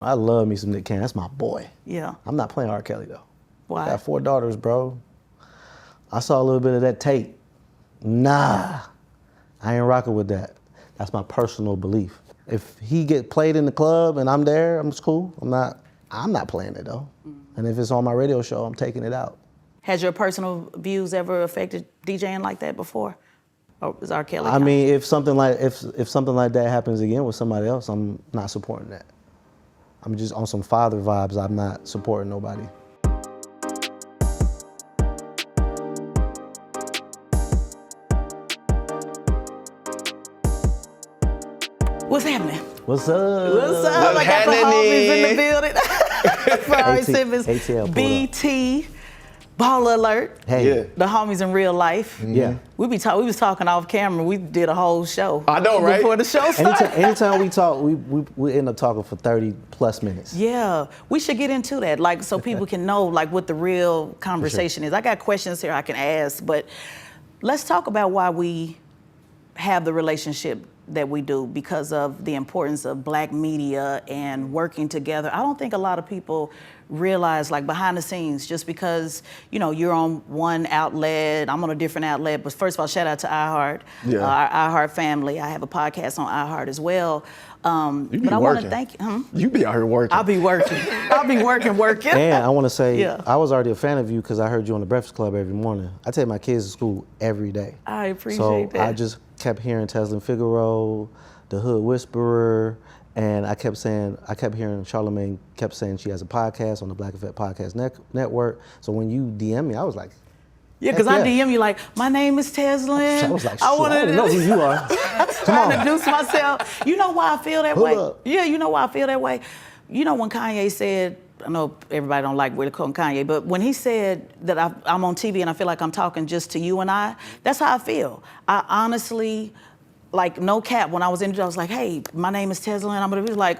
I love me some Nick Cannon. That's my boy. Yeah. I'm not playing R. Kelly though. Why? I got 4 daughters, bro. I saw a little bit of that tape. Nah, I ain't rocking with that. That's my personal belief. If he get played in the club and I'm there, I'm cool. I'm not playing it though. And if it's on my radio show, I'm taking it out. Has your personal views ever affected DJing like that before? Or is R. Kelly? I mean, if something like that happens again with somebody else, I'm not supporting that. I'm just on some father vibes. I'm not supporting nobody. What's happening? What's up? What's up? I got the homies in the building. Ferrari Simmons, ATL BT, Baller Alert. Hey. Yeah. The homies in real life. Yeah. We was talking off camera. We did a whole show. I know, right? Before the show started. Anytime we talk, we end up talking for 30 plus minutes. Yeah, we should get into that, like, so people can know, like, what the real conversation is. I got questions here I can ask, but let's talk about why we have the relationship that we do, because of the importance of Black media and working together. I don't think a lot of people realize, like, behind the scenes, just because, you know, you're on one outlet, I'm on a different outlet, but first of all, shout out to iHeart, our iHeart family. I have a podcast on iHeart as well. But I want to thank you. You be out here working. I'll be working. I'll be working. And I want to say, Yeah. I was already a fan of you because I heard you on the Breakfast Club every morning. I take my kids to school every day. I appreciate that. So I just kept hearing Tesla and Figaro, The Hood Whisperer, and I kept hearing Charlamagne kept saying she has a podcast on the Black Effect Podcast Network. So when you DM me, I was like, Yeah, because I DM you like, my name is Teslin. I was like, I want to know who you are. Come on. introduce myself. You know why I feel that Pull way? up. Yeah, you know why I feel that way? You know when Kanye said, I know everybody don't like where to call Kanye, but when he said that I'm on TV and I feel like I'm talking just to you and I, that's how I feel. I honestly, like, no cap, when I was introduced, I was like, hey, my name is Teslin. I'm gonna be like,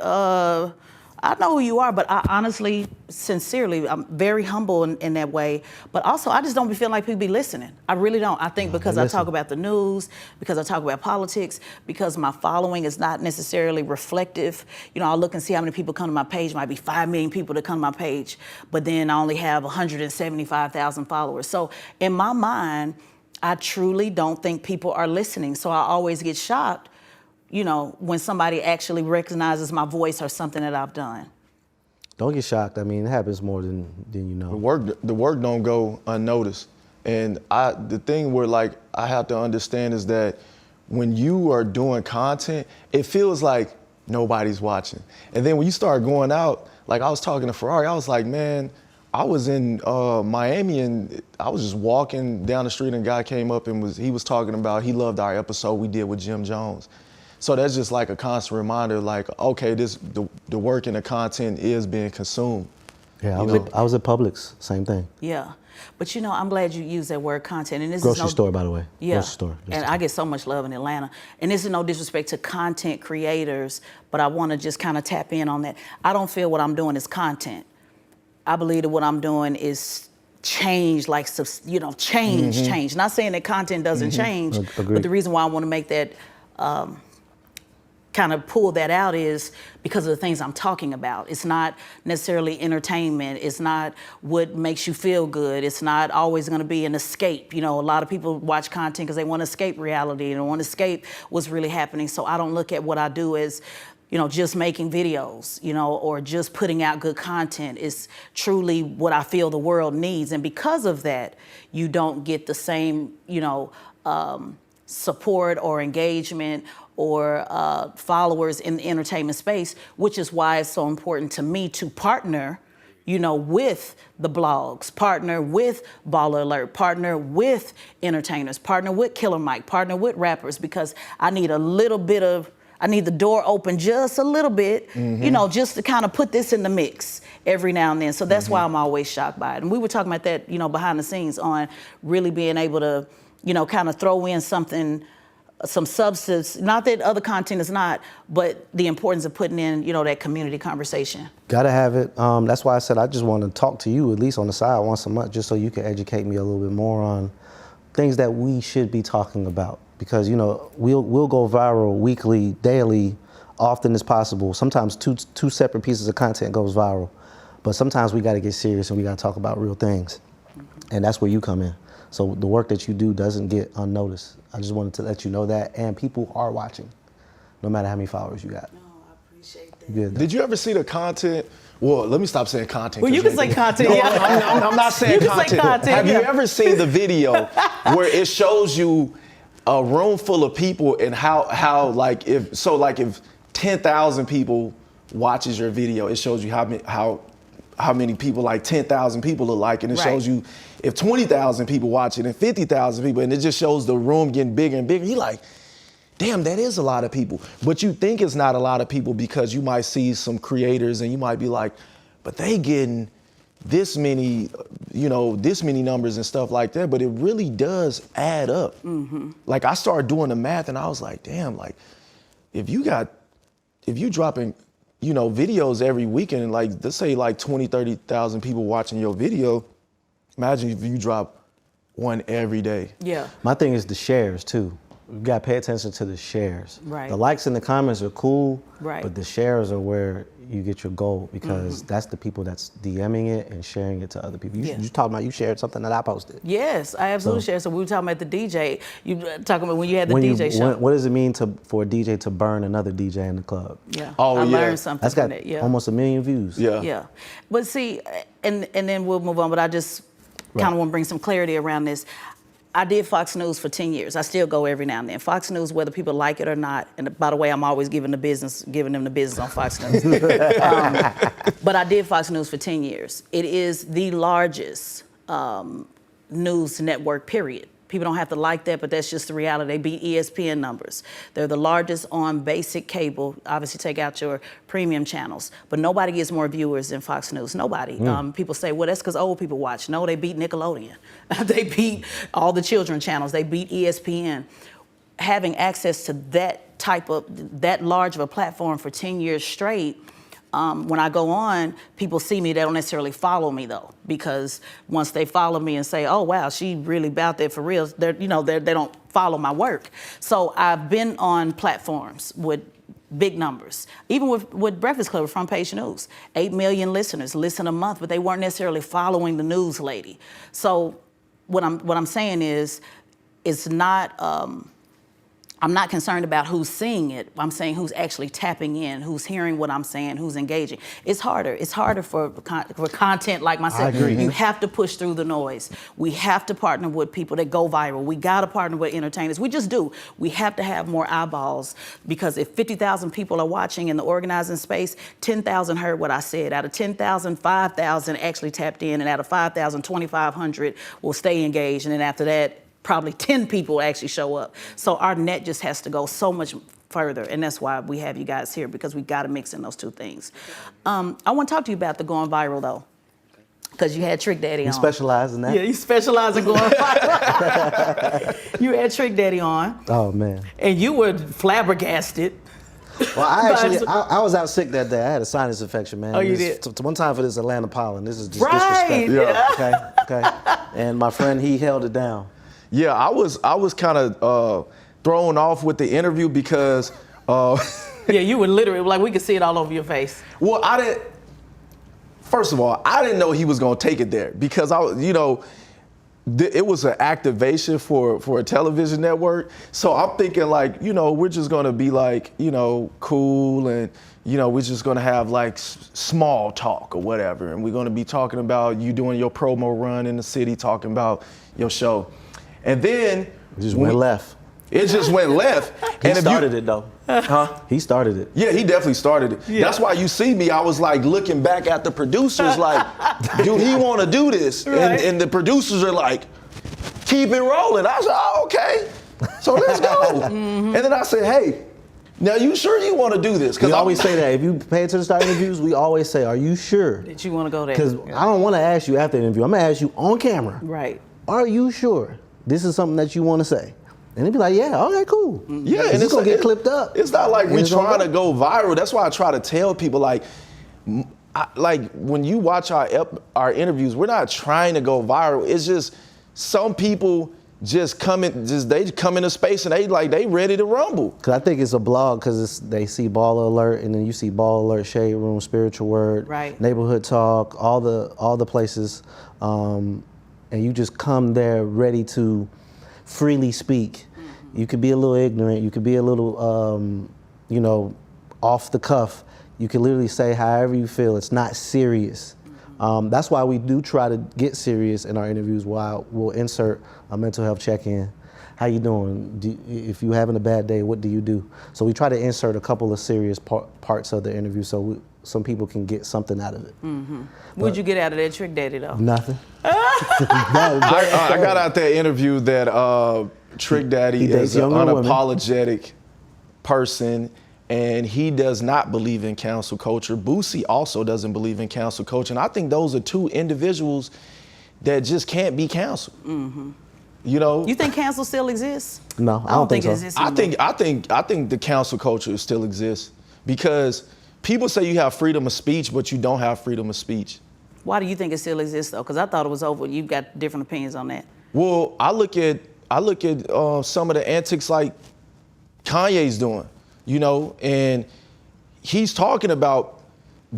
I know who you are, but I honestly, sincerely, I'm very humble in that way. But also, I just don't be feeling like people be listening. I really don't. I think because I talk about the news, because I talk about politics, because my following is not necessarily reflective. You know, I'll look and see how many people come to my page. Might be 5 million people that come to my page, but then I only have 175,000 followers. So in my mind, I truly don't think people are listening. So I always get shocked, you know, when somebody actually recognizes my voice or something that I've done. Don't get shocked. I mean, it happens more than you know. The work don't go unnoticed. And the thing where, like, I have to understand is that when you are doing content, it feels like nobody's watching. And then when you start going out, like I was talking to Ferrari, I was like, man, I was in Miami and I was just walking down the street and a guy came up and he was talking about, he loved our episode we did with Jim Jones. So that's just like a constant reminder, like, okay, the work and the content is being consumed. Yeah, I was at Publix, same thing. Yeah, but you know, I'm glad you used that word content. And this Grocery is store, by the way. Yeah, Grocery store. And I get so much love in Atlanta. And this is no disrespect to content creators, but I want to just kind of tap in on that. I don't feel what I'm doing is content. I believe that what I'm doing is change, like, you know, change. Not saying that content doesn't change, but the reason why I want to make that, kind of pull that out is because of the things I'm talking about. It's not necessarily entertainment. It's not what makes you feel good. It's not always going to be an escape. You know, a lot of people watch content because they want to escape reality and want to escape what's really happening. So I don't look at what I do as, you know, just making videos, you know, or just putting out good content. It's truly what I feel the world needs. And because of that, you don't get the same, you know, support or engagement or followers in the entertainment space, which is why it's so important to me to partner, you know, with the blogs, partner with Baller Alert, partner with entertainers, partner with Killer Mike, partner with rappers, because I need the door open just a little bit, you know, just to kind of put this in the mix every now and then. So that's why I'm always shocked by it. And we were talking about that, you know, behind the scenes on really being able to, you know, kind of throw in something, some substance, not that other content is not, but the importance of putting in, you know, that community conversation. Gotta have it. That's why I said I just want to talk to you at least on the side once a month, just so you can educate me a little bit more on things that we should be talking about. Because, you know, we'll go viral weekly, daily often as possible. Sometimes two separate pieces of content goes viral, but sometimes we got to get serious and we got to talk about real things, and that's where you come in. So the work that you do doesn't get unnoticed. I just wanted to let you know that, and people are watching, no matter how many followers you got. No, I appreciate that. Good. Did you ever see the content? Well, let me stop saying content. Well, you can say content. No, Yeah. I'm not saying You can content. say content, Have you yeah. ever seen the video where it shows you a room full of people and how like if 10,000 people watches your video, it shows you how many people, like 10,000 people look like, and it Right. shows you if 20,000 people watch it and 50,000 people, and it just shows the room getting bigger and bigger. You're like, damn, that is a lot of people. But you think it's not a lot of people because you might see some creators and you might be like, but they getting this many, this many numbers and stuff like that. But it really does add up. Mm-hmm. Like I started doing the math and I was like, damn, like if you dropping, videos every weekend, and like, let's say like 20, 30,000 people watching your video, imagine if you drop one every day. Yeah. My thing is the shares too. You gotta pay attention to the shares. Right. The likes and the comments are cool, Right. but the shares are where you get your goal, because that's the people that's DMing it and sharing it to other people. Yeah. You talking about you shared something that I posted. Yes, I absolutely share. So we were talking about the DJ. You talking about when you had the When DJ show. what does it mean for a DJ to burn another DJ in the club? Yeah. Oh, I yeah. learned something That's from got that. Yeah. almost 1 million views. Yeah. Yeah. But see, and then we'll move on, but I just kind of Right. want to bring some clarity around this. I did Fox News for 10 years. I still go every now and then. Fox News, whether people like it or not, and by the way, I'm always giving them the business on Fox News. But I did Fox News for 10 years. It is the largest news network, period. People don't have to like that, but that's just the reality. They beat ESPN numbers. They're the largest on basic cable. Obviously, take out your premium channels. But nobody gets more viewers than Fox News. Nobody. People say, well, that's because old people watch. No, they beat Nickelodeon. They beat all the children channels. They beat ESPN. Having access to that large of a platform for 10 years straight, when I go on, people see me, they don't necessarily follow me though, because once they follow me and say, oh wow, she really about that for real, they don't follow my work. So I've been on platforms with big numbers, even with Breakfast Club, Front Page News, 8 million listeners listen a month, but they weren't necessarily following the news lady. So what I'm saying is, it's not, I'm not concerned about who's seeing it. I'm saying who's actually tapping in, who's hearing what I'm saying, who's engaging. It's harder. It's harder for content like myself. I agree. You have to push through the noise. We have to partner with people that go viral. We got to partner with entertainers. We just do. We have to have more eyeballs, because if 50,000 people are watching in the organizing space, 10,000 heard what I said. Out of 10,000, 5,000 actually tapped in, and out of 5,000, 2,500 will stay engaged, and then after that, probably 10 people actually show up. So our net just has to go so much further, and that's why we have you guys here, because we got to mix in those two things. I want to talk to you about the going viral though, because you had Trick Daddy on. You specialize in that? Yeah, you specialize in going viral. You had Trick Daddy on, Oh man. and you were flabbergasted. Well, I was out sick that day. I had a sinus infection, man. Oh, you This- did? One time for this Atlanta pollen. This is just Right. disrespectful. Okay. And my friend, he held it down. Yeah, I was kind of thrown off with the interview because, Yeah, you were literally, like, we could see it all over your face. well, first of all, I didn't know he was gonna take it there, because it was an activation for a television network. So I'm thinking like, we're just gonna be like, cool, and we're just gonna have like small talk or whatever, and we're gonna be talking about you doing your promo run in the city, talking about your show. And then It just went left. It just went left. He started it though. Huh? He started it. Yeah, he definitely started it. Yeah. That's why you see me, I was like looking back at the producers like, do he want to do this? Right. And the producers are like, keep it rolling. I said, oh, okay, so let's go. And then I said, hey, now you sure you want to do this? We always say that. If you pay attention to our interviews, we always say, are you sure? Did you want to go there? Because I don't want to ask you after the interview. I'm going to ask you on camera. Right. Are you sure this is something that you want to say? And they'd be like, yeah, okay, cool. Yeah, and it's going to get clipped up. It's not like And we it's gonna trying to go viral. That's why I try to tell people, like when you watch our interviews, we're not trying to go viral. It's just some people just they come into space and they ready to rumble. Cause I think it's a blog because they see Ball Alert and then you see Ball Alert, Shade Room, Spiritual Word, Right. Neighborhood Talk, all the places, and you just come there ready to freely speak. You could be a little ignorant, you could be a little, off the cuff. You can literally say however you feel. It's not serious. That's why we do try to get serious in our interviews. While we'll insert a mental health check-in. How you doing? If you're having a bad day, what do you do? So we try to insert a couple of serious parts of the interview so some people can get something out of it. What'd you get out of that Trick Daddy though? Nothing. I got out that interview that Trick Daddy is an unapologetic person, and he does not believe in cancel culture. Boosie also doesn't believe in cancel culture, and I think those are two individuals that just can't be canceled. You think cancel still exists? No, I don't think so. it exists anymore. I think the cancel culture still exists because people say you have freedom of speech, but you don't have freedom of speech. Why do you think it still exists though? Because I thought it was over. You've got different opinions on that. Well, I look at some of the antics like Kanye's doing, and he's talking about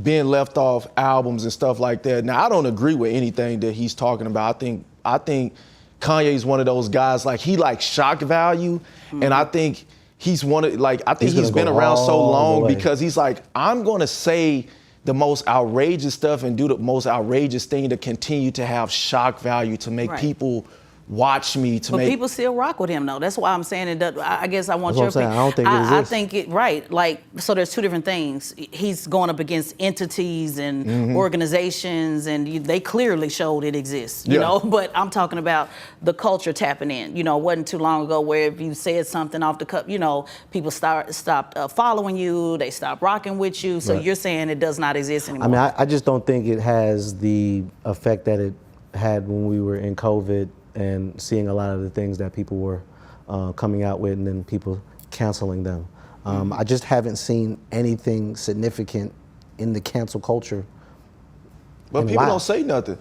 being left off albums and stuff like that. Now, I don't agree with anything that he's talking about. I think Kanye's one of those guys, like he likes shock value, and I think he's been around so long because he's like, I'm gonna say the most outrageous stuff and do the most outrageous thing to continue to have shock value, to make people watch me, But people still rock with him though. That's why I'm saying it does. I guess I want your opinion. I don't think it exists. I think it right. Like, so there's two different things. He's going up against entities and organizations, and they clearly showed it exists. You know, but I'm talking about the culture tapping in. It wasn't too long ago where if you said something off the cuff, people stopped following you. They stopped rocking with you. So you're saying it does not exist anymore. I mean, I just don't think it has the effect that it had when we were in COVID and seeing a lot of the things that people were coming out with and then people canceling them. I just haven't seen anything significant in the cancel culture. But people don't say nothing.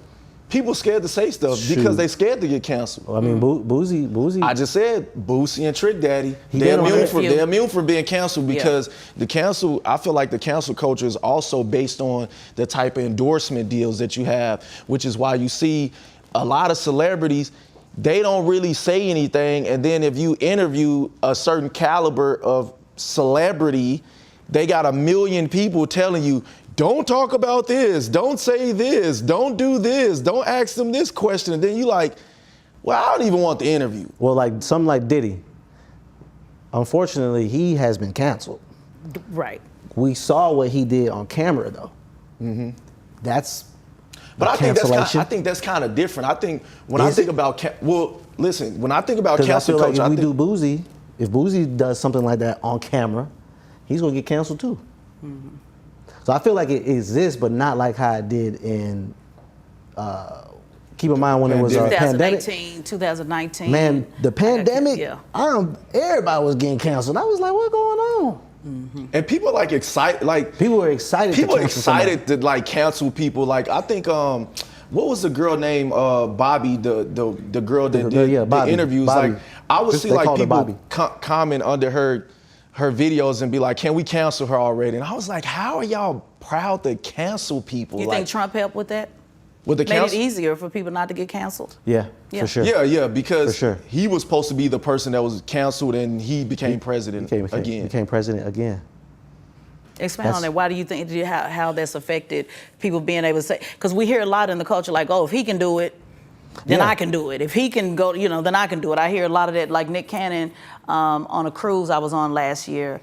People scared to say stuff because they scared to get canceled. Well, I mean, Boosie. I just said Boosie and Trick Daddy. They're immune from being canceled because I feel like the cancel culture is also based on the type of endorsement deals that you have, which is why you see a lot of celebrities, they don't really say anything, and then if you interview a certain caliber of celebrity, they got 1 million people telling you, don't talk about this, don't say this, don't do this, don't ask them this question, and then you like, well, I don't even want the interview. Well, like something like Diddy, unfortunately, he has been canceled. Right. We saw what he did on camera, though. That's But I think that's kind of different. I think when I think about when I think about cancel culture, like if Boosie does something like that on camera, he's gonna get canceled too. So I feel like it exists, but not like how it did in. Keep in mind when it was a pandemic. 2019. Man, the pandemic. Everybody was getting canceled. I was like, what's going on? And people like excited, like people were excited. People are excited to like cancel people. Like I think, what was the girl named Bobby, the girl that did the interviews? Bobby. Like I would see like people comment under her videos and be like, "Can we cancel her already?" And I was like, "How are y'all proud to cancel people?" You think Trump helped with that? With the made it easier for people not to get canceled? Yeah, for sure. Yeah, because he was supposed to be the person that was canceled, and he became president again. Became president again. Expand on that. Why do you think how that's affected people being able to say? Because we hear a lot in the culture like, oh, if he can do it, then I can do it. If he can go, then I can do it. I hear a lot of that. Like Nick Cannon on a cruise I was on last year.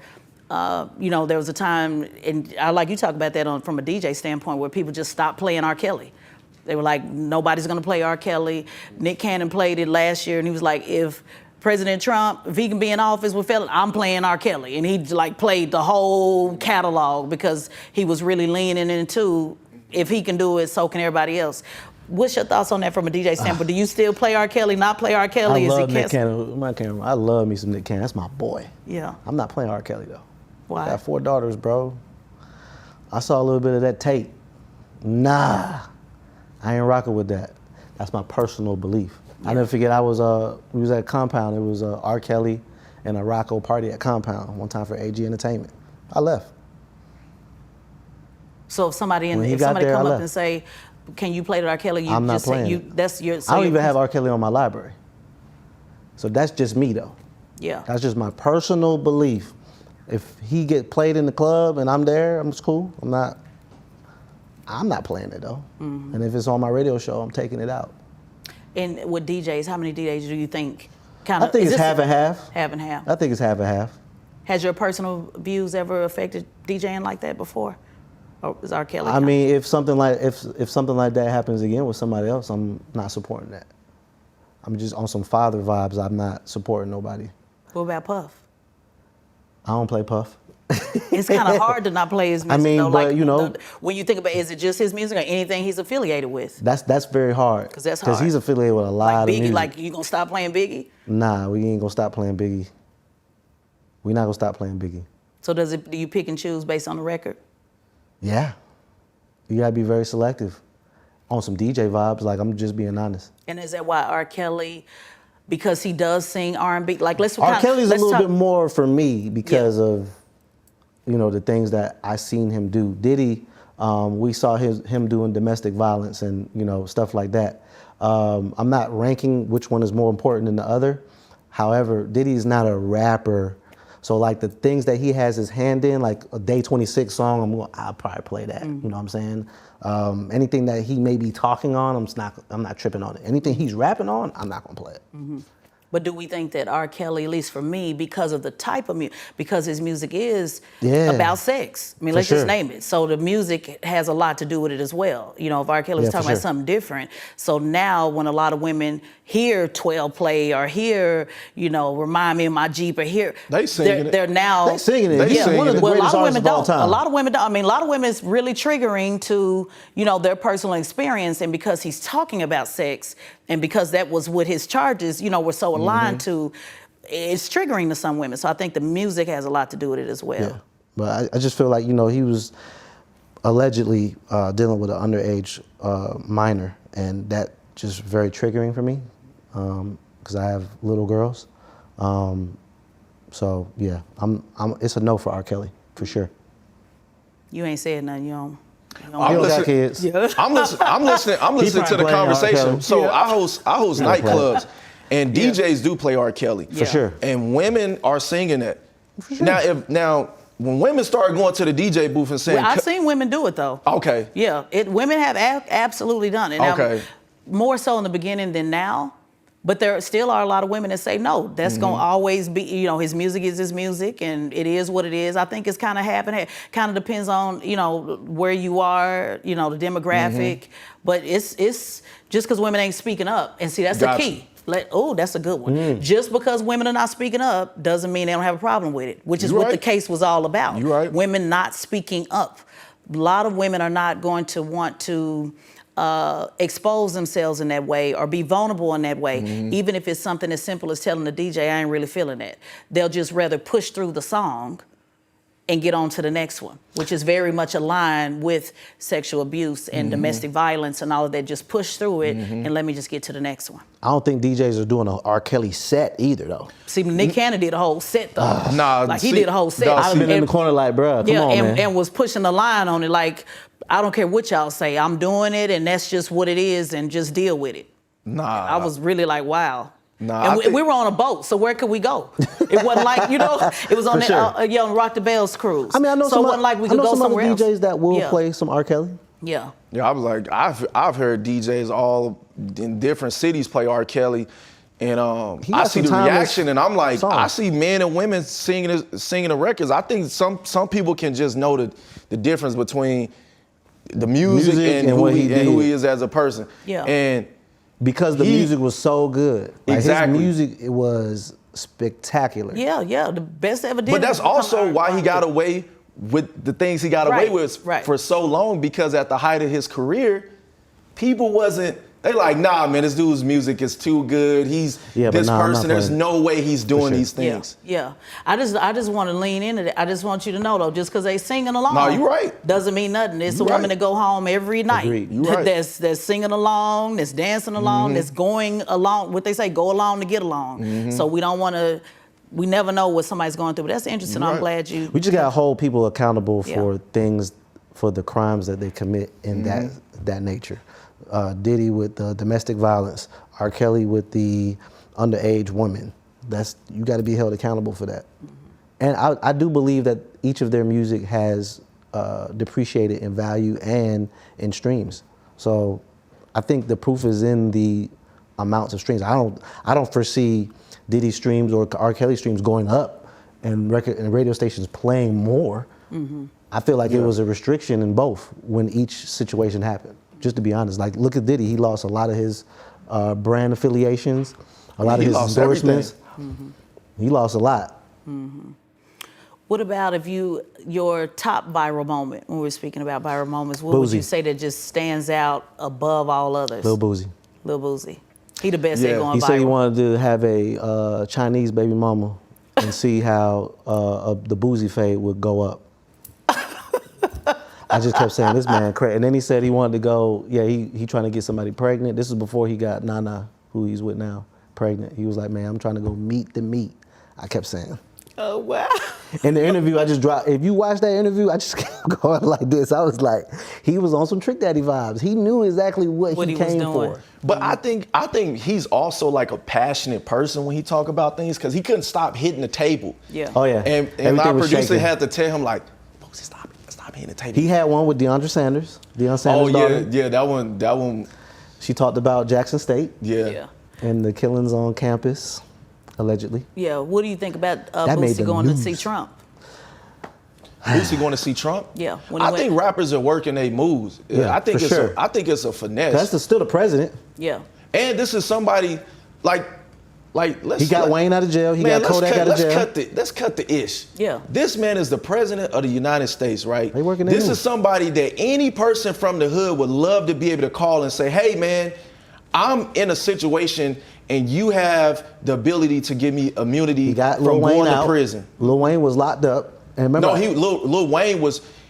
There was a time, and I like you talk about that from a DJ standpoint, where people just stopped playing R. Kelly. They were like, nobody's gonna play R. Kelly. Nick Cannon played it last year, and he was like, if President Trump, if he can be in office with fellas, I'm playing R. Kelly. And he played the whole catalog because he was really leaning into, if he can do it, so can everybody else. What's your thoughts on that from a DJ standpoint? Do you still play R. Kelly, not play R. Kelly? I love Nick Cannon. I love me some Nick Cannon. That's my boy. Yeah. I'm not playing R. Kelly, though. Why? I got 4 daughters, bro. I saw a little bit of that tape. Nah. I ain't rocking with that. That's my personal belief. I never forget. We was at Compound. It was R. Kelly and a Rocco party at Compound one time for AG Entertainment. I left. So if somebody When he if got somebody there, come I up left. and say, "Can you play to R. Kelly?" You I'm not just say playing you. it. That's your. So I don't you're- even have R. Kelly on my library. So that's just me though. Yeah. That's just my personal belief. If he get played in the club and I'm there, I'm just cool. I'm not playing it though. Mm-hmm. And if it's on my radio show, I'm taking it out. And with DJs, how many DJs do you think? I think it's half and half. Half and half. I think it's half and half. Has your personal views ever affected DJing like that before? Or is R. Kelly? I mean, if something like that happens again with somebody else, I'm not supporting that. I'm just on some father vibes. I'm not supporting nobody. What about Puff? I don't play Puff. It's kind of hard to not play his music. I mean, though. but, Like, you know, when you think about, is it just his music or anything he's affiliated with? That's very hard. 'Cause that's Because hard. he's affiliated with a lot Like of Biggie, music. like you gonna stop playing Biggie? Nah, we ain't gonna stop playing Biggie. We not gonna stop playing Biggie. So do you pick and choose based on the record? Yeah. You gotta be very selective. On some DJ vibes, like I'm just being honest. And is that why R. Kelly, because he does sing R&B, like let's R. Kelly's a little talk, bit more for me because of, you know, the things that I seen him do. Diddy, we saw him doing domestic violence and, you know, stuff like that. I'm not ranking which one is more important than the other. However, Diddy's not a rapper. So like the things that he has his hand in, like a Day 26 song, I'll probably play that. You know what I'm saying? Anything that he may be talking on, I'm not tripping on it. Anything he's rapping on, I'm not gonna play it. But do we think that R. Kelly, at least for me, because of the type of music, because his music is Yeah. about sex. I mean, For let's just sure. name it. So the music has a lot to do with it as well. You know, if R. Kelly's Yeah, for talking about sure. something different. So now when a lot of women hear 12 play or hear, you know, Remind Me of My Jeep or hear, They singing it. they're now. They singing it. They He's singing one of the it. Well, a greatest lot of artists women of all don't. time. A lot of women don't. I mean, a lot of women it's really triggering to, you know, their personal experience. And because he's talking about sex and because that was what his charges, you know, were so aligned to, it's triggering to some women. So I think the music has a lot to do with it as well. Yeah, but I just feel like, you know, he was allegedly dealing with an underage minor, and that just very triggering for me because I have little girls. So yeah, it's a no for R. Kelly for sure. You ain't said nothing. You don't. He don't got kids. I'm listening to the playing R. conversation. Kelly. So I host nightclubs, and Yeah. DJs do play R. Kelly. For sure. And women are singing it. Now, when women start going to the DJ booth and saying, Well, I've seen women do it though. okay, Yeah, women have absolutely done it. Now, Okay. more so in the beginning than now. But there still are a lot of women that say, no, that's going to always be, you know, his music is his music and it is what it is. I think it's kind of half and half. Kind of depends on, you know, where you are, you know, the demographic. But it's just because women ain't speaking up. And see, that's Gotcha. the key. That's a good one. Just because women are not speaking up doesn't mean they don't have a problem with it, which is You're what the right. case was all about. You're right. Women not speaking up. A lot of women are not going to want to expose themselves in that way or be vulnerable in that way, even if it's something as simple as telling the DJ, I ain't really feeling it. They'll just rather push through the song and get on to the next one, which is very much aligned with sexual abuse and domestic violence and all of that. Just push through it and let me just get to the next one. I don't think DJs are doing a R. Kelly set either though. See, Nick Cannon did a whole set though. Nah, like he see, did a whole set. dawg, I've been in the corner like, bruh, come on, man. and was pushing the line on it like, I don't care what y'all say, I'm doing it and that's just what it is and just deal with it. nah. I was really like, wow. Nah, And we were on a boat, so where could we go? It wasn't like, you know, it was on For that sure. Rock the Bells cruise. I mean, I know so some it wasn't like we could go some somewhere other else. DJs that will Yeah. play some R. Kelly. Yeah. Yeah, I was like, I've heard DJs all in different cities play R. Kelly, and He I got see some the timeless reaction, and I'm like, songs. I see men and women singing the records. I think some people can just know the difference between the music and who what he who did. he is as a person. Yeah. And Because the music was so good. Like Exactly. His music, it was spectacular. Yeah, the best ever did. but that's was become also why he R&B. got away with the things he got away Right, with right. for so long, because at the height of his career, people wasn't They like, nah, man, this dude's music is too good. He's Yeah, but this nah, I'm not person. There's playing no way he's doing sure. these things. Yeah. I just want to lean into that. I just want you to know though, just because they singing along, No, you right. doesn't mean nothing. It's You a woman right. that go home every night. Agreed. You right. That's singing along, that's dancing along, that's going along. What they say, go along to get along. So we don't want to. We never know what somebody's going through. But that's interesting. Right. I'm glad you. We just got to hold people accountable for Yeah. things, for the crimes that they commit in that nature. Diddy with the domestic violence, R. Kelly with the underage woman. You got to be held accountable for that. And I do believe that each of their music has depreciated in value and in streams. So I think the proof is in the amounts of streams. I don't foresee Diddy streams or R. Kelly streams going up and radio stations playing more. I feel like it was a restriction in both when each situation happened. Just to be honest, like look at Diddy. He lost a lot of his brand affiliations, a lot of his endorsements. He lost a lot. What about if your top viral moment, when we're speaking about viral moments, what would you say that just stands out above all others? Lil Boosie. Lil Boosie. He the best Yeah. at going He viral. said he wanted to have a Chinese baby mama and see how the Boosie fade would go up. I just kept saying, this man crazy. And then he said he wanted to go, he trying to get somebody pregnant. This is before he got Nana, who he's with now, pregnant. He was like, man, I'm trying to go meet the meat. I kept saying. Oh, wow. In the interview, I just dropped, if you watch that interview, I just kept going like this. I was like, he was on some Trick Daddy vibes. He knew exactly what he was came doing. for. But I think he's also like a passionate person when he talk about things because he couldn't stop hitting the table. Yeah. Oh, yeah. And Everything our was producer shaking. had to tell him like, Boosie, stop hitting the table. He had one with Deion Sanders. Deion Oh Sanders' daughter. yeah, that one. She talked about Jackson State Yeah. and the killings on campus, allegedly. Yeah. What do you think about That made Boosie the going to news. see Trump? Boosie going to see Trump? Yeah. I think rappers are working their moves. Yeah, I think for it's sure. I think it's a finesse. That's still the president. Yeah. And this is somebody like let's. He got Wayne out of jail. He got Kodak out of jail. Let's cut the ish. Yeah. This man is the president of the United States, right? They working their This moves. is somebody that any person from the hood would love to be able to call and say, hey man, I'm in a situation and you have the ability to give me immunity He got from Lil Wayne going out. to prison. Lil Wayne was locked up. And remember, No, Lil Wayne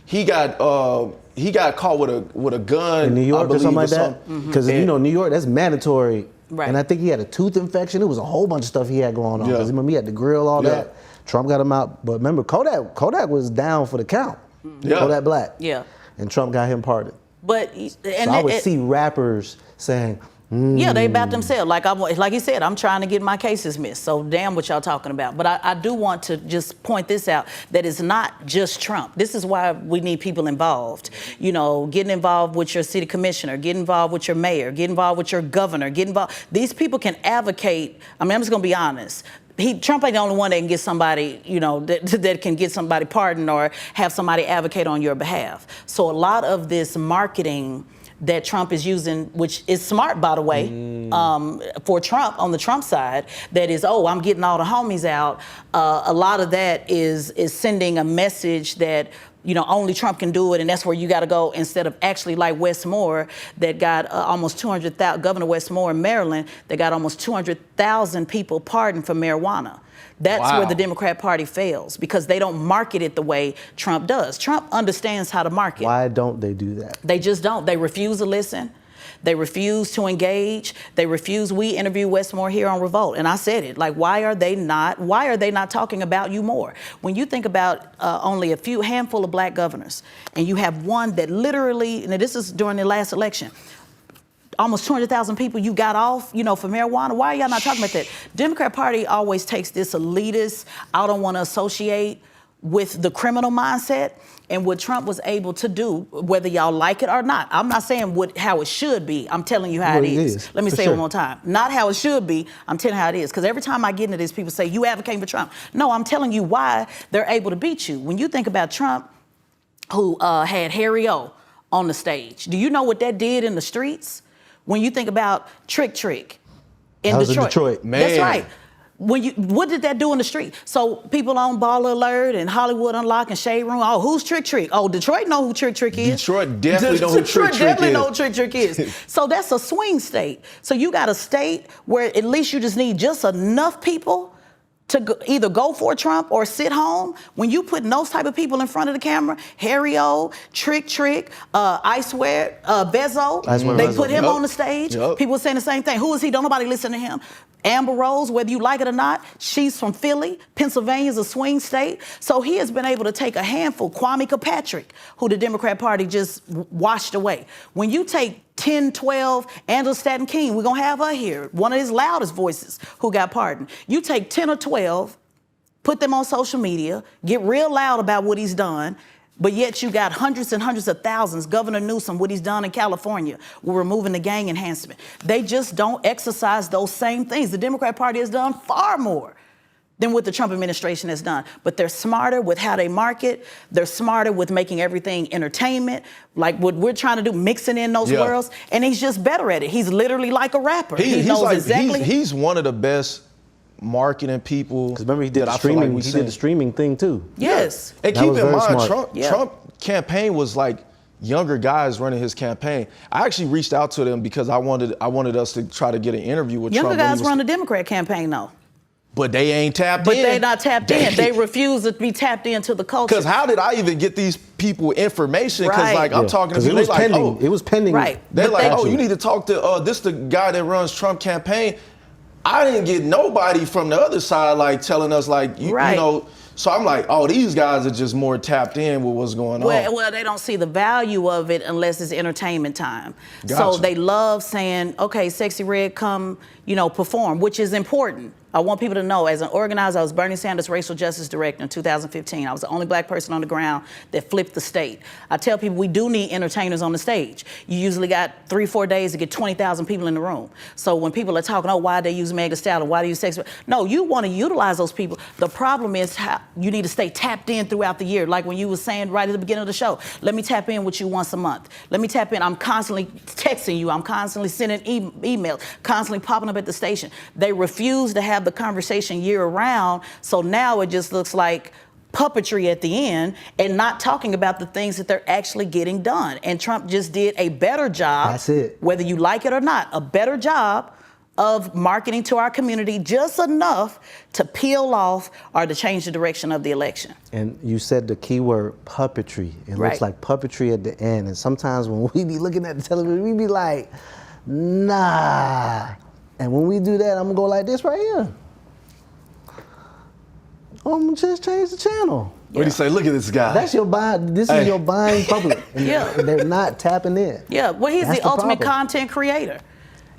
he got caught with a gun in New York I or believe, something like that. Because And- New York, that's mandatory. Right. And I think he had a tooth infection. It was a whole bunch of stuff he had going on. Yeah. Because remember, he had the grill, all Yeah. that. Trump got him out. But remember, Kodak was down for the count. Yeah. Kodak Black. Yeah. And Trump got him pardoned. But So I would see rappers saying, yeah, they about themselves. Like he said, I'm trying to get my cases missed. So damn what y'all talking about. But I do want to just point this out, that it's not just Trump. This is why we need people involved. You know, getting involved with your city commissioner, get involved with your mayor, get involved with your governor, get involved. These people can advocate. I mean, I'm just gonna be honest. Trump ain't the only one that can get somebody, that can get somebody pardoned or have somebody advocate on your behalf. So a lot of this marketing that Trump is using, which is smart, by the way, for Trump, on the Trump side, that is, I'm getting all the homies out. A lot of that is sending a message that, only Trump can do it, and that's where you got to go, instead of actually like Wes Moore, that got almost 200,000, Governor Wes Moore in Maryland, that got almost 200,000 people pardoned for marijuana. That's Wow. where the Democrat Party fails, because they don't market it the way Trump does. Trump understands how to market. why don't they do that? They just don't. They refuse to listen. They refuse to engage. They refuse. We interviewed Westmore here on Revolt, and I said it. Like, why are they not talking about you more? When you think about only a handful of black governors, and you have one that literally, and this is during the last election, almost 200,000 people you got off, for marijuana. Why are y'all not talking about that? Democrat Party always takes this elitist, I don't want to associate with the criminal mindset. And what Trump was able to do, whether y'all like it or not, I'm not saying how it should be. I'm telling you how Well, it it is. is, Let me for say it sure. one more time. Not how it should be. I'm telling you how it is. Because every time I get into this, people say, you advocating for Trump. No, I'm telling you why they're able to beat you. When you think about Trump, who had Harry O on the stage, do you know what that did in the streets? When you think about Trick in That was in Detroit. Detroit. Man. That's right. what did that do in the street? So people on Baller Alert and Hollywood Unlocked and Shade Room, oh, who's Trick Trick? Oh, Detroit know who Trick Trick is. Detroit definitely know who Trick Trick definitely is. know who Trick Trick is. So that's a swing state. So you got a state where at least you just need just enough people to either go for Trump or sit home. When you put those type of people in front of the camera, Harry O, Trick Trick, Bezo, they put him on the stage. People saying the same thing. Who is he? Don't nobody listen to him. Amber Rose, whether you like it or not, she's from Philly. Pennsylvania's a swing state. So he has been able to take a handful. Kwame Kilpatrick, who the Democrat Party just washed away. When you take 10, 12, Angela Staton King, we're going to have her here, one of his loudest voices who got pardoned. You take 10 or 12, put them on social media, get real loud about what he's done, but yet you got hundreds and hundreds of thousands. Governor Newsom, what he's done in California, we're removing the gang enhancement. They just don't exercise those same things. The Democrat Party has done far more than what the Trump administration has done. But they're smarter with how they market. They're smarter with making everything entertainment, like what we're trying to do, mixing in those worlds. And he's just better at it. He's literally like a rapper. He knows exactly. He's one of the best marketing people. Because remember, he did the streaming. He did the streaming thing too. Yes. And keep in mind, Trump campaign was like younger guys running his campaign. I actually reached out to them because I wanted us to try to get an interview with Trump. Younger guys run the Democrat campaign though. But they ain't tapped in. But they not tapped in. They refuse to be tapped into the culture. Because how did I even get these people information? Because I'm talking to people, it was pending. It was pending. Right. They're like, oh, you need to talk to this the guy that runs Trump campaign. I didn't get nobody from the other side like telling us like you know. So I'm like, oh, these guys are just more tapped in with what's going on. Well, they don't see the value of it unless it's entertainment time. Gotcha. So they love saying, okay, Sexy Red, come, perform, which is important. I want people to know, as an organizer, I was Bernie Sanders' racial justice director in 2015. I was the only black person on the ground that flipped the state. I tell people we do need entertainers on the stage. You usually got 3-4 days to get 20,000 people in the room. So when people are talking, why they use Megan Thee Stallion, why they use Sexy Red? No, you want to utilize those people. The problem is how you need to stay tapped in throughout the year. Like when you were saying right at the beginning of the show, let me tap in with you once a month. Let me tap in. I'm constantly texting you. I'm constantly sending emails, constantly popping up at the station. They refuse to have the conversation year round, so now it just looks like puppetry at the end and not talking about the things that they're actually getting done. And Trump just did a better job, that's it, whether you like it or not, a better job of marketing to our community just enough to peel off or to change the direction of the election. And you said the key word puppetry. It looks like puppetry at the end. And sometimes when we be looking at the television, we be like, nah. And when we do that, I'm gonna go like this right here. I'm gonna just change the channel. What do you say? Look at this guy. That's your buying. This is your buying public. And they're not tapping in. Yeah, well, he's the ultimate content creator.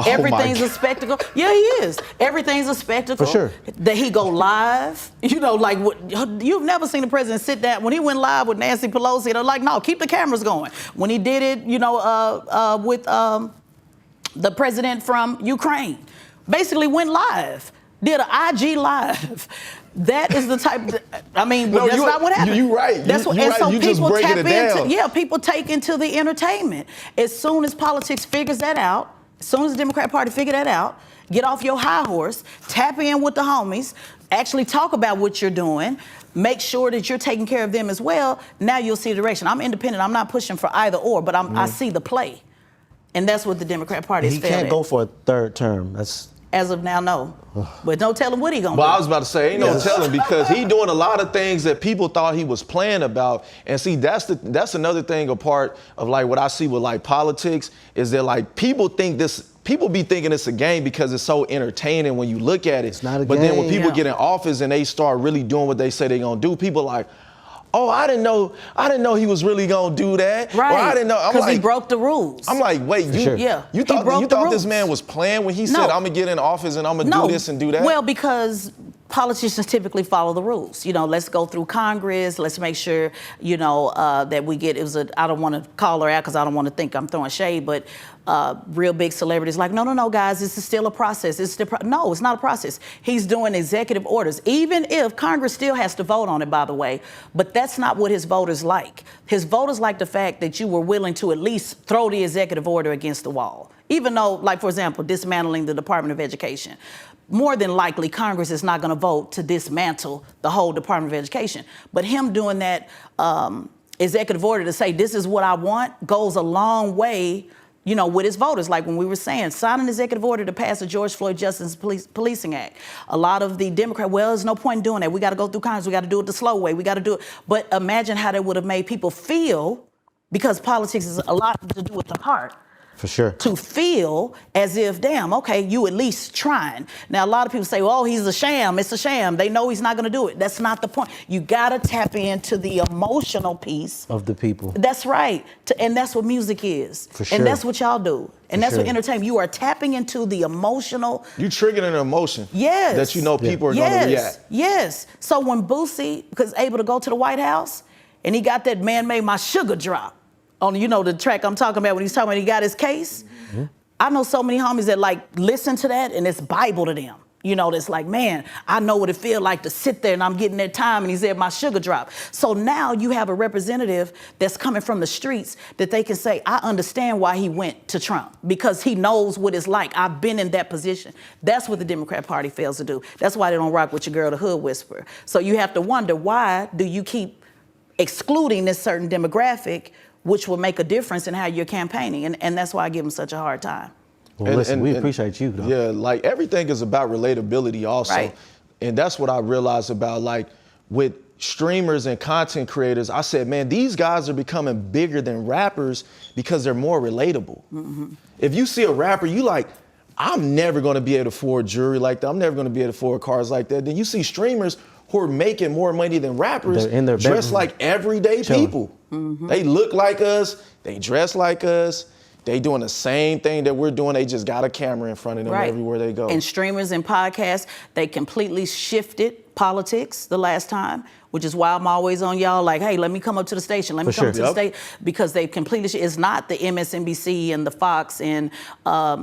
Everything's a spectacle. Yeah, he is. Everything's a spectacle. For sure. That he go live. Like you've never seen the president sit down. When he went live with Nancy Pelosi, they're like, no, keep the cameras going. When he did it, with the president from Ukraine, basically went live. Did an IG live. That is the type. That's not what happened. You're right. So you just breaking it down. People take into the entertainment. As soon as politics figures that out, as soon as the Democrat Party figure that out, get off your high horse, tap in with the homies, actually talk about what you're doing, make sure that you're taking care of them as well. Now you'll see the direction. I'm independent. I'm not pushing for either or, but I see the play, and that's what the Democrat Party is. He can't go for a third term. That's. As of now, no. But don't tell him what he gonna do. Well, I was about to say, ain't no telling, because he doing a lot of things that people thought he was playing about. And see, that's another thing, a part of like what I see with like politics, is that like people be thinking it's a game because it's so entertaining when you look at it. It's not a but game. Then when people get in office and they start really doing what they say they're gonna do, people like, oh, I didn't know he was really gonna do that. Right. Or I didn't know. Because he broke the rules. I'm like, wait, you thought this man was playing when he said, I'm gonna get in office and I'm gonna do this and do that? Well, because politicians typically follow the rules. Let's go through Congress. Let's make sure, that we get, I don't want to call her out because I don't want to think I'm throwing shade, but real big celebrities like, no, guys, this is still a process. No, it's not a process. He's doing executive orders, even if Congress still has to vote on it, by the way, but that's not what his voters like. His voters like the fact that you were willing to at least throw the executive order against the wall, even though, like, for example, dismantling the Department of Education. more than likely Congress is not going to vote to dismantle the whole Department of Education. But him doing that executive order to say this is what I want goes a long way, you know, with his voters. Like when we were saying, sign an executive order to pass the George Floyd Justice Policing Act. A lot of the Democrats, well, there's no point in doing that. We got to go through Congress. We got to do it the slow way. We got to do it. But imagine how that would have made people feel, because politics is a lot to do with the heart. For sure. To feel as if, damn, okay, you at least trying. Now, a lot of people say, oh, he's a sham. It's a sham. They know he's not going to do it. That's not the point. You got to tap into the emotional piece Of the people. That's right. And that's what music is. For sure. And that's what y'all do. And For that's what sure. entertainment. You are tapping into the emotional. You triggering an emotion. Yes. That you know people are going to react. Yes. So when Boosie was able to go to the White House and he got that Man Made My Sugar drop on, you know, the track I'm talking about when he's talking about he got his case. Mm-hmm. I know so many homies that like listen to that and it's Bible to them. You know, that's like, man, I know what it feels like to sit there and I'm getting that time and he said my sugar drop. So now you have a representative that's coming from the streets that they can say, I understand why he went to Trump, because he knows what it's like. I've been in that position. That's what the Democrat Party fails to do. That's why they don't rock with your girl, the hood whisperer. So you have to wonder, why do you keep excluding this certain demographic, which will make a difference in how you're campaigning? And that's why I give them such a hard time. Well, listen, we appreciate you, though. Yeah, like everything is about relatability also. Right. And that's what I realized about, like, with streamers and content creators. I said, man, these guys are becoming bigger than rappers because they're more relatable. Mm-hmm. If you see a rapper, you like, I'm never going to be able to afford jewelry like that. I'm never going to be able to afford cars like that. Then you see streamers who are making more money than rappers, in their dressed bedroom, like everyday chilling. people. Mm-hmm. They look like us. They dress like us. They doing the same thing that we're doing. They just got a camera in front of them everywhere they go. And streamers and podcasts, they completely shifted politics the last time, which is why I'm always on y'all like, hey, let me come up to the station. Let me come up to the station. Because they completely, it's not the MSNBC and the Fox and,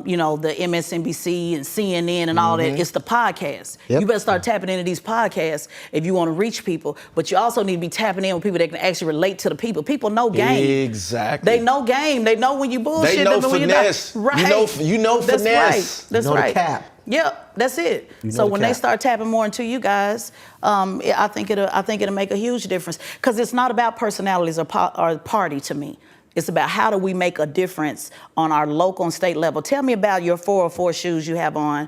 you know, the MSNBC and CNN and all that. It's the podcast. Yep. You better start tapping into these podcasts if you want to reach people. But you also need to be tapping in with people that can actually relate to the people. People know game. Exactly. They know game. They know when you bullshit. They know them and when finesse. You're not. Right. You know That's finesse. Right. That's you know right. The cap. Yep, that's it. You know So the when cap. they start tapping more into you guys, I think it'll make a huge difference, because it's not about personalities or party to me. It's about how do we make a difference on our local and state level. Tell me about your 404 shoes you have on,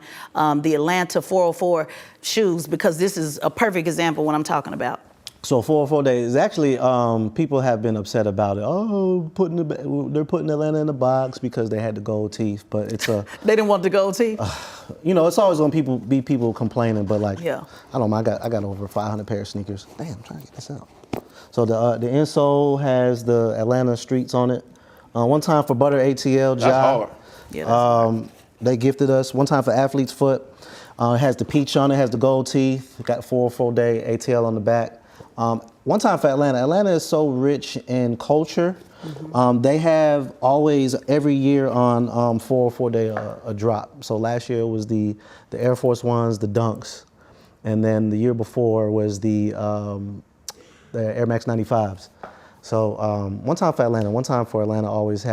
the Atlanta 404 shoes, because this is a perfect example of what I'm talking about. So 404 days, actually, people have been upset about it. Oh, they're putting Atlanta in the box because they had the gold teeth, but it's a... They didn't want the gold teeth? You know, it's always gonna be people complaining, but like, Yeah. I don't know, I got over 500 pair of sneakers. Damn, I'm trying to get this out. So the insole has the Atlanta streets on it. One time for Butter ATL job. That's hard. Yeah, that's hard. They gifted us one time for Athlete's Foot. It has the peach on it, has the gold teeth. Got 404 day ATL on the back. One time for Atlanta. Atlanta is so rich in culture. Mm-hmm. They have always, every year on 404 day, a drop. So last year it was the Air Force Ones, the Dunks. And then the year before was the Air Max 95s. So one time for Atlanta, always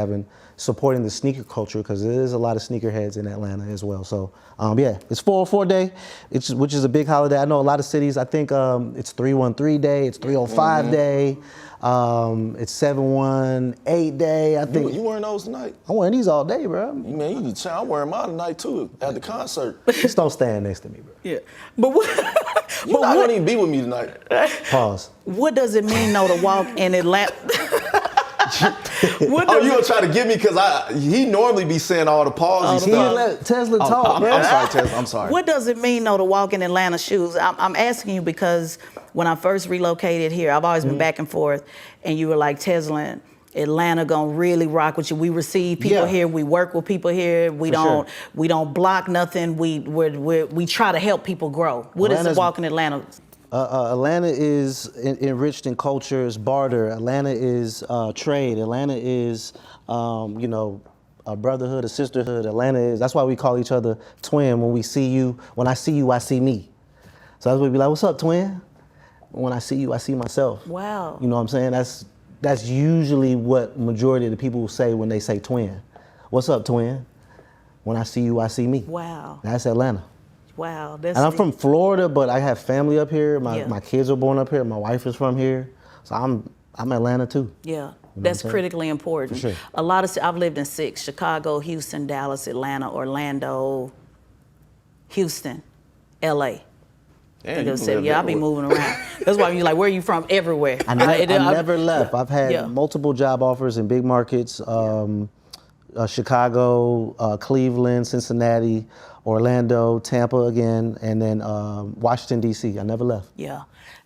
supporting the sneaker culture, because there is a lot of sneakerheads in Atlanta as well. So yeah, it's 404 day, which is a big holiday. I know a lot of cities, I think it's 313 day, it's 305 day, it's 718 day, I think. You wearing those tonight? I'm wearing these all day, bro. Man, you need to I'm wearing mine tonight too, at the concert. Just don't stand next to me, bro. Yeah. But what... You're not gonna even be with me tonight. Pause. What does it mean, though, to walk in Atlanta? You gonna try to get me, because he normally be saying all the palsy He didn't stuff. let Tesla talk, bro. I'm sorry, Tesla. I'm sorry. What does it mean, though, to walk in Atlanta shoes? I'm asking you because when I first relocated here, I've always been back and forth, and you were like, Tesla, Atlanta gonna really rock with you. We receive people here. We work with people here. We don't block nothing. We try to help people grow. What is it walking Atlanta? Atlanta is enriched in culture, it's barter. Atlanta is trade. Atlanta is, a brotherhood, a sisterhood. Atlanta is, that's why we call each other twin. When I see you, I see me. So that's what we be like, what's up, twin? When I see you, I see myself. Wow. You know what I'm saying? That's usually what majority of the people will say when they say twin. What's up, twin? When I see you, I see me. Wow. That's Atlanta. Wow, that's And I'm deep. from Florida, but I have family up here. Yeah. My kids are born up here. My wife is from here, so I'm Atlanta too. Yeah, what that's I'm saying? critically important. For sure. A lot of I've lived in 6: Chicago, Houston, Dallas, Atlanta, Orlando, Houston, L.A. Damn, you can live Yeah, I be everywhere. moving around. That's why you're like, where are you from? Everywhere. I never left. I've had Yeah. multiple job offers in big markets, Chicago, Cleveland, Cincinnati, Orlando, Tampa again, and then Washington, D.C. I never left. Yeah,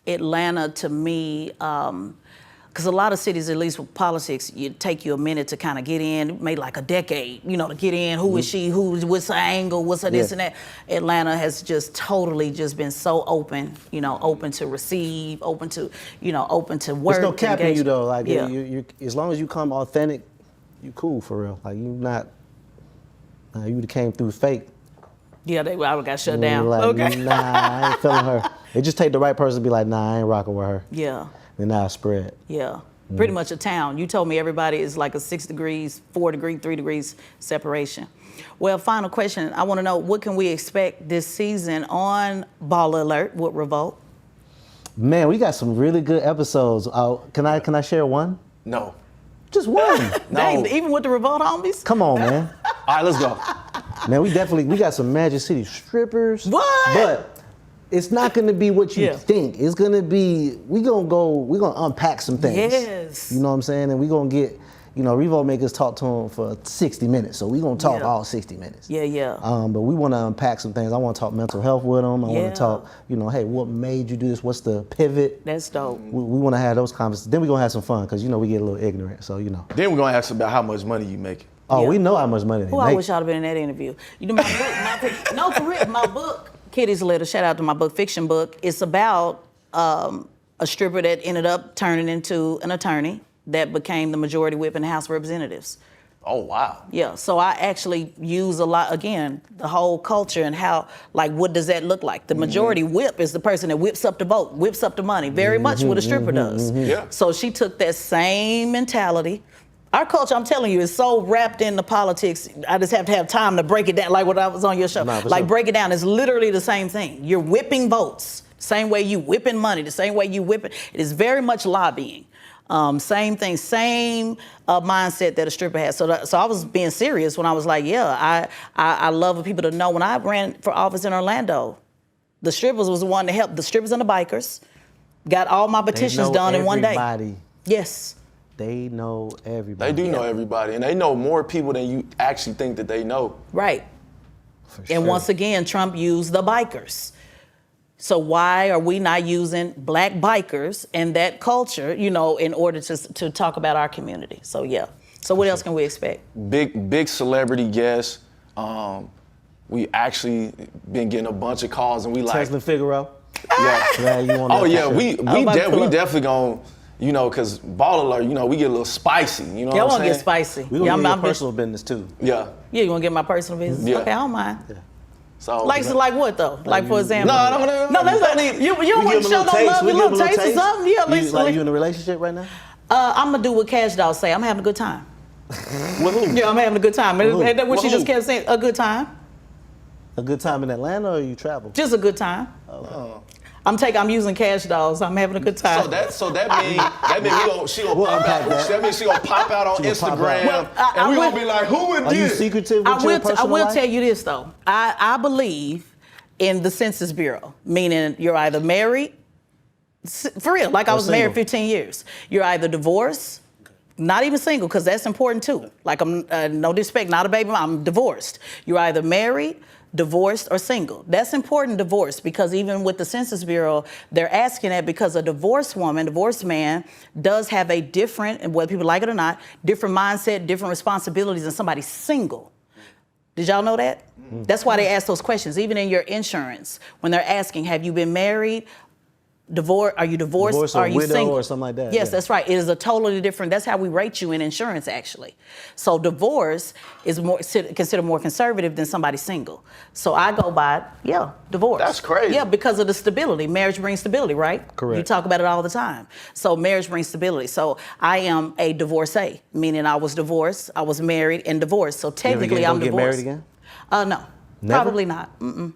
Atlanta to me, because a lot of cities, at least with politics, it take you a minute to kind of get in, maybe like a decade, to get in. Who is she? What's her angle? What's her this Yeah. and that? Atlanta has just totally just been so open, open to receive, open to, open to work. There's no capping you engage. though. Like Yeah. you, as long as you come authentic, you cool for real. Like you not, you came through fake. Yeah, I got shut You down. like, Okay. Nah, I ain't feeling her. It just take the right person to be like, nah, I ain't rocking with her. Yeah. Then now I spread. Yeah, pretty much a town. You told me everybody is like a 6 degrees, 4 degrees, 3 degrees separation. Well, final question. I want to know, what can we expect this season on Ball Alert with Revolt? Man, we got some really good episodes. Can I share one? No. Just one. Dang, even with the Revolt homies? Come on, man. All right, let's go. Man, we got some Magic City strippers. What? But it's not gonna be what you Yeah. think. It's gonna be, we're gonna unpack some things. Yes. You know what I'm saying? And we're gonna get, Revolt make us talk to them for 60 minutes. So we're gonna talk Yeah. all 60 minutes. Yeah, yeah. But we wanna unpack some things. I wanna talk mental health with them. I Yeah. wanna talk, hey, what made you do this? What's the pivot? That's dope. We wanna have those conversations. Then we're gonna have some fun, because we get a little ignorant. So, Then we're gonna ask about how much money you make. Oh, Yeah. we know how much money they Oh, I make. wish I'd have been in that interview. My book, no, for real, my book, Kitty's Letter, shout out to my book, fiction book, it's about a stripper that ended up turning into an attorney that became the majority whip in the House of Representatives. Oh, wow. Yeah, so I actually use a lot, again, the whole culture and how, like, what does that look like? The majority whip is the person that whips up the vote, whips up the money, very much what a stripper does. Yeah. So she took that same mentality. Our culture, I'm telling you, is so wrapped into politics. I just have to have time to break it down, like what I was on your show. Nah, for Like, sure. break it down. It's literally the same thing. You're whipping votes, same way you whipping money, the same way you whip it. It is very much lobbying. Same thing, same mindset that a stripper has. So I was being serious when I was like, yeah, I love for people to know when I ran for office in Orlando, the strippers was the one to help. The strippers and the bikers got all my They petitions know done in one day. everybody. Yes. They know everybody. They do know everybody, and they know more people than you actually think that they know. Right. For And sure. once again, Trump used the bikers. So why are we not using black bikers and that culture, in order to talk about our community? So yeah. So what else can we expect? Big celebrity guests. We actually been getting a bunch of calls, and we like, Tesla Figaro. yeah. Glad you on Oh that yeah, for we sure. I'm about to pull up. definitely gonna, cause Ball Alert, we get a little spicy. You know Yeah, I what I'm want to saying? get spicy. We gonna Yeah, get your I'm personal business too. Yeah. Yeah, you want to get my personal business? Yeah. Okay, I don't mind. So Like what though? Like for example? No, No, that's not. You don't want to show no love, a little taste or something? Yeah, You, like you in a relationship right now? I'm gonna do what Cash Doll say. I'm having a good time. with who? Yeah, I'm having a good time. who? And that's what she With just who? kept saying. A good time. A good time in Atlanta, or you travel? Just a good time. I'm using Cash Dolls. I'm having a good time. So that means she gonna We'll pop unpack out. that. That means she gonna pop out on She gonna pop Instagram, out. Well, and we I gonna be like, who would Are you this? secretive with I your will personal life? tell you this though. I believe in the Census Bureau, meaning you're either married, for real, like I Or was married single. 15 years. You're either divorced, not even single, because that's important too. Like I'm, no disrespect, not a baby mom, I'm divorced. You're either married, divorced, or single. That's important, divorce, because even with the Census Bureau, they're asking that because a divorced woman, divorced man, does have a different, and whether people like it or not, different mindset, different responsibilities than somebody single. Did y'all know that? That's why they ask those questions. Even in your insurance, when they're asking, have you been married? Are you divorced? Divorced or are you widow single? or something like that, Yes, yeah. that's right. It is a totally different, that's how we rate you in insurance, actually. So divorce is considered more conservative than somebody single. So I go by, divorce. That's crazy. Yeah, because of the stability. Marriage brings stability, right? Correct. You talk about it all the time. So marriage brings stability. So I am a divorcee, meaning I was divorced, I was married and divorced. So You ever technically I'm get divorced. married again? No, Never? probably not. Mm-mm.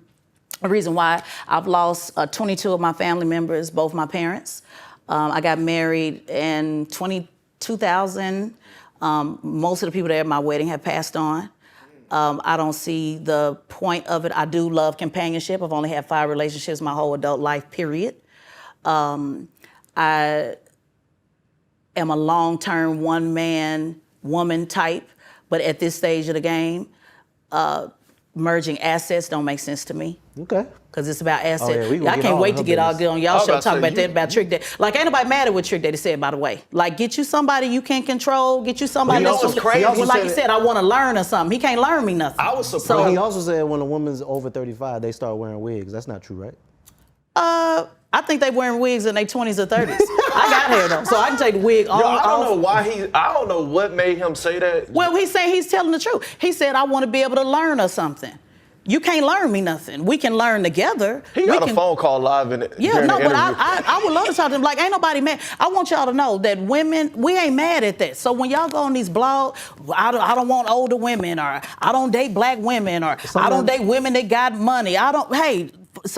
The reason why I've lost 22 of my family members, both my parents. I got married in 2000. Most of the people there at my wedding have passed on. I don't see the point of it. I do love companionship. I've only had 5 relationships my whole adult life, period. I am a long-term one-man woman type, but at this stage of the game, merging assets don't make sense to me. Okay. Because it's about assets. yeah, I can't wait to get all good on y'all show talking about that, about Trick Daddy. Like, ain't nobody mad at what Trick Daddy said, by the way. Like, get you somebody you can't control, get you somebody Well, you know what's crazy? Well, like you said, I want to learn or something. He can't learn me nothing. I was surprised. So he also said when a woman's over 35, they start wearing wigs. That's not true, right? I think they wearing wigs in their 20s or 30s. I got hair though, so I can take the wig on. I don't know why I don't know what made him say that. Well, he's saying he's telling the truth. He said, I want to be able to learn or something. You can't learn me nothing. We can learn together. He got a phone call live in it. Yeah, no, but I would love to talk to him. Like, ain't nobody mad. I want y'all to know that women, we ain't mad at that. So when y'all go on these blogs, I don't want older women, or I don't date black women, or I don't date women that got money. Hey,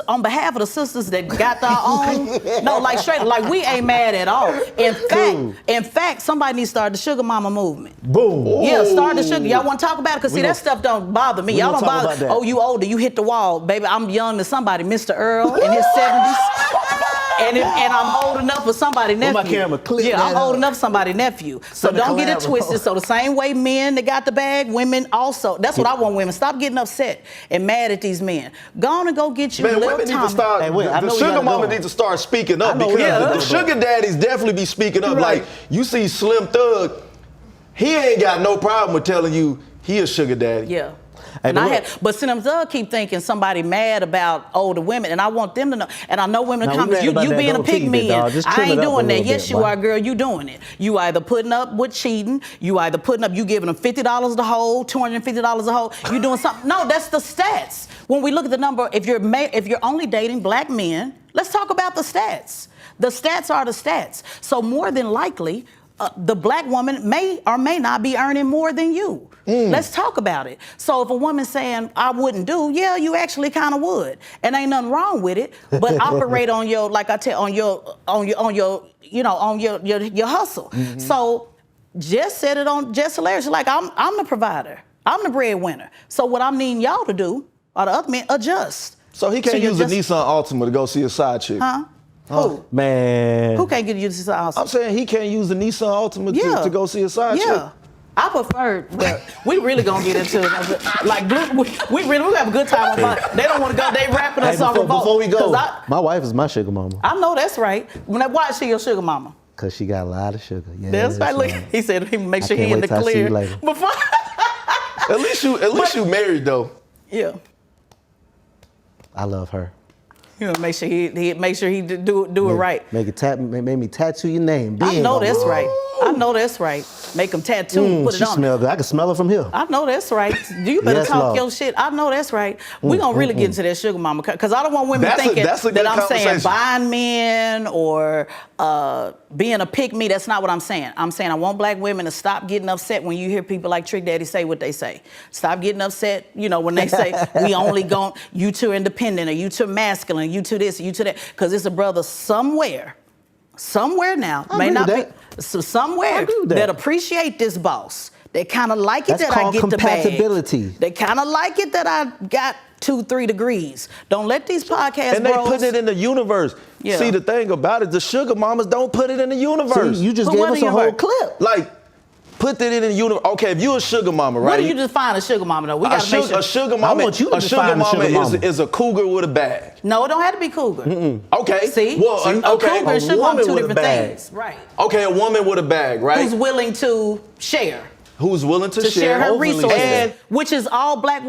on behalf of the sisters that got their own, no, like straight, like we ain't mad at all. In fact, somebody needs to start the sugar mama movement. Boom. Yeah, start the sugar. Y'all want to talk about it? Because see, that stuff don't bother me. Y'all don't bother. Oh, you older, you hit the wall. Baby, I'm young to somebody, Mr. Earl in his 70s. And I'm old enough for somebody nephew. My camera clip yeah, I'm old enough for somebody nephew. So don't get it twisted. So the same way men that got the bag, women also. That's what I want women. Stop getting upset and mad at these men. Go on and go get you Man, little women need to Tommy. start. The sugar mama needs to start speaking up, because the sugar daddies definitely be speaking up. Right. Like, you see Slim Thug, he ain't got no problem with telling you he a sugar daddy. Yeah. Hey, But Slim Thug keep thinking somebody mad about older women, and I want them to know. And I know women in the comments, you being a pick me, I ain't doing that. Yes, you are, girl. You doing it. You either putting up with cheating, you either putting up, you giving them $50 the whole, $250 a whole. You doing something? No, that's the stats. When we look at the number, if you're only dating black men, let's talk about the stats. The stats are the stats. So more than likely, the black woman may or may not be earning more than you. Let's talk about it. So if a woman's saying I wouldn't do, yeah, you actually kind of would, and ain't nothing wrong with it. But operate on your, like I tell, on your hustle. Mm-hmm. So just said it on Just Hilarious. Like I'm the provider, I'm the breadwinner. So what I'm needing y'all to do, or the other men, adjust. So he can't use a Nissan Altima to go see a side chick. Huh? Who? Man. Who can't get you to the house? I'm saying he can't use the Nissan Altima to go see a side chick. Yeah. I prefer, but we really gonna get into it. Like, we have a good time. They don't want to go. They rapping us on Revolt. Before we go, my wife is my sugar mama. I know that's right. Why is she your sugar mama? Cause she got a lot of sugar. Yeah, that's right. Look, he said he make sure he in the clear. Before. At least you married though. Yeah. I love her. You know, make sure he do it right. Make me tattoo your name. I know that's right. I know that's right. Make them tattoo, put it on. She smell good. I can smell her from here. I know that's right. You better talk your shit. I know that's right. We're going to really get into that sugar mama, because I don't want women thinking that I'm saying buying men or being a pick me. That's not what I'm saying. I'm saying I want black women to stop getting upset when you hear people like Trick Daddy say what they say. Stop getting upset, when they say we only going, you two independent, or you two masculine, you two this, you two that, because it's a brother somewhere now, may not be, so somewhere that appreciate this boss. They kind of like it that I get the bag. Compatibility. They kind of like it that I got 2-3 degrees. Don't let these podcasts. And they put it in the universe. Yeah. See, the thing about it, the sugar mamas don't put it in the universe. See, you just gave us a whole clip. Like, put it in the universe. Okay, if you're a sugar mama, right? What do you define a sugar mama though? We got to make sure. A sugar mama. I want you to define a sugar mama. Is a cougar with a bag. No, it don't have to be cougar. Okay. See? Well, a cougar and sugar mama, two different things. Right. Okay, a woman with a bag, right? Who's willing to share. Who's willing to share her resources, and which is all black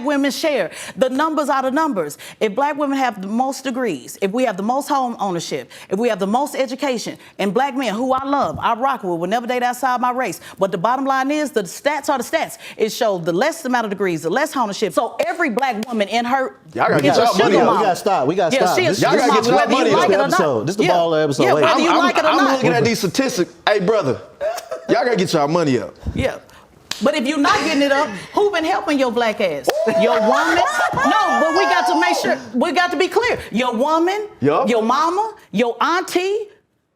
women share. The numbers are the numbers. If black women have the most degrees, if we have the most home ownership, if we have the most education, and black men who I love, I rock with, will never date outside my race. But the bottom line is the stats are the stats. It shows the less amount of degrees, the less ownership. So every black woman in her y'all gotta get y'all money up. We gotta stop. Y'all gotta get y'all money up. This is the baller episode. Yeah, whether you like it or not. I'm looking at these statistics. Hey, brother, y'all gotta get y'all money up. Yeah. But if you're not getting it up, who been helping your black ass? Your woman? No, but we got to make sure, we got to be clear. Your woman, your mama, your auntie.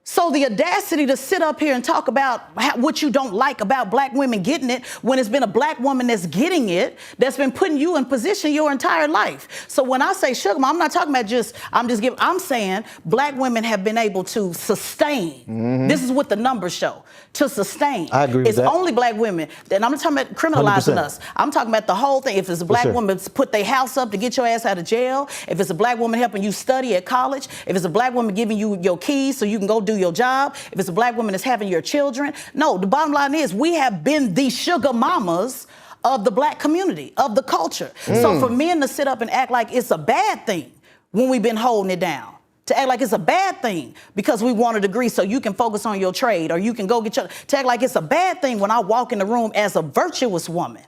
So the audacity to sit up here and talk about what you don't like about black women getting it when it's been a black woman that's getting it, that's been putting you in position your entire life. So when I say sugar mama, I'm not talking about I'm saying black women have been able to sustain. Mm-hmm. This is what the numbers show. To sustain. I agree with that. It's only black women. And I'm not talking about criminalizing 100%. us. I'm talking about the whole thing. If it's a black woman put their house up to get your ass out of jail, if it's a black woman helping you study at college, if it's a black woman giving you your keys so you can go do your job, if it's a black woman that's having your children. No, the bottom line is we have been the sugar mamas of the black community, of the culture. So for men to sit up and act like it's a bad thing when we've been holding it down, to act like it's a bad thing because we want a degree so you can focus on your trade or you can go get to act like it's a bad thing when I walk in the room as a virtuous woman.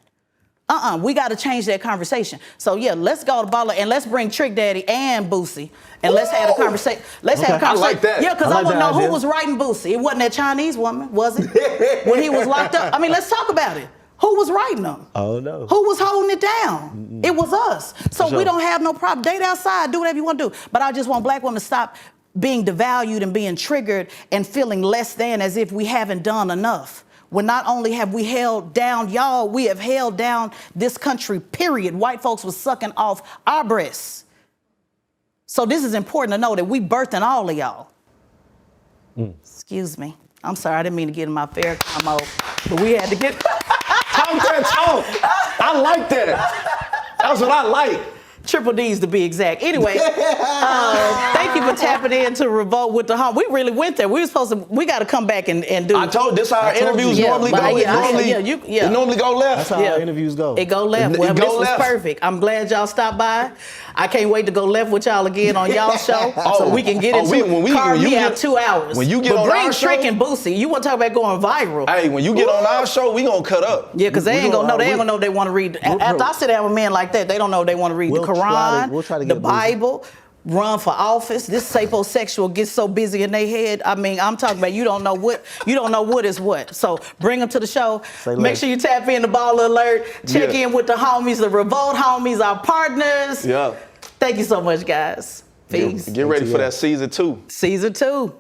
We got to change that conversation. So yeah, let's go to Baller and let's bring Trick Daddy and Boosie and let's have a conversation. Let's have a conversation. I like that. Yeah, because I like want to that know idea. who was writing Boosie. It wasn't that Chinese woman, was it? When he was locked up. I mean, let's talk about it. Who was writing them? Oh no. Who was holding it down? It was us. So we don't have no problem. Date outside, do whatever you want to do. But I just want black women to stop being devalued and being triggered and feeling less than as if we haven't done enough. When not only have we held down y'all, we have held down this country, period. White folks was sucking off our breasts. So this is important to know that we birthing all of y'all. Excuse me. I'm sorry, I didn't mean to get in my fair combo, but we had to get... Talk that talk. I like that. That's what I like. Triple D's to be exact. Anyway, thank you for tapping into Revolt with the Home. We really went there. We got to come back and do. I told this how our interviews normally go. It normally go left. That's how our interviews go. It go left. Well, this was perfect. I'm glad y'all stopped by. I can't wait to go left with y'all again on y'all show so we can get into it. Carve me out 2 hours. When you get on bring our show, Trick and Boosie. You want to talk about going viral. Hey, when you get on our show, we gonna cut up. Yeah, because they ain't gonna know. They ain't gonna know if they want to read. After I sit down with men like that, they don't know if they want to read the Quran, the Bible, run for office. This saposexual gets so busy in their head. I mean, I'm talking about you don't know what is what. So bring them to the show. Make sure you tap in the Baller Alert. Check in with the homies, the Revolt homies, our partners. Yeah. Thank you so much, guys. Peace. Get ready for that season 2. Season 2.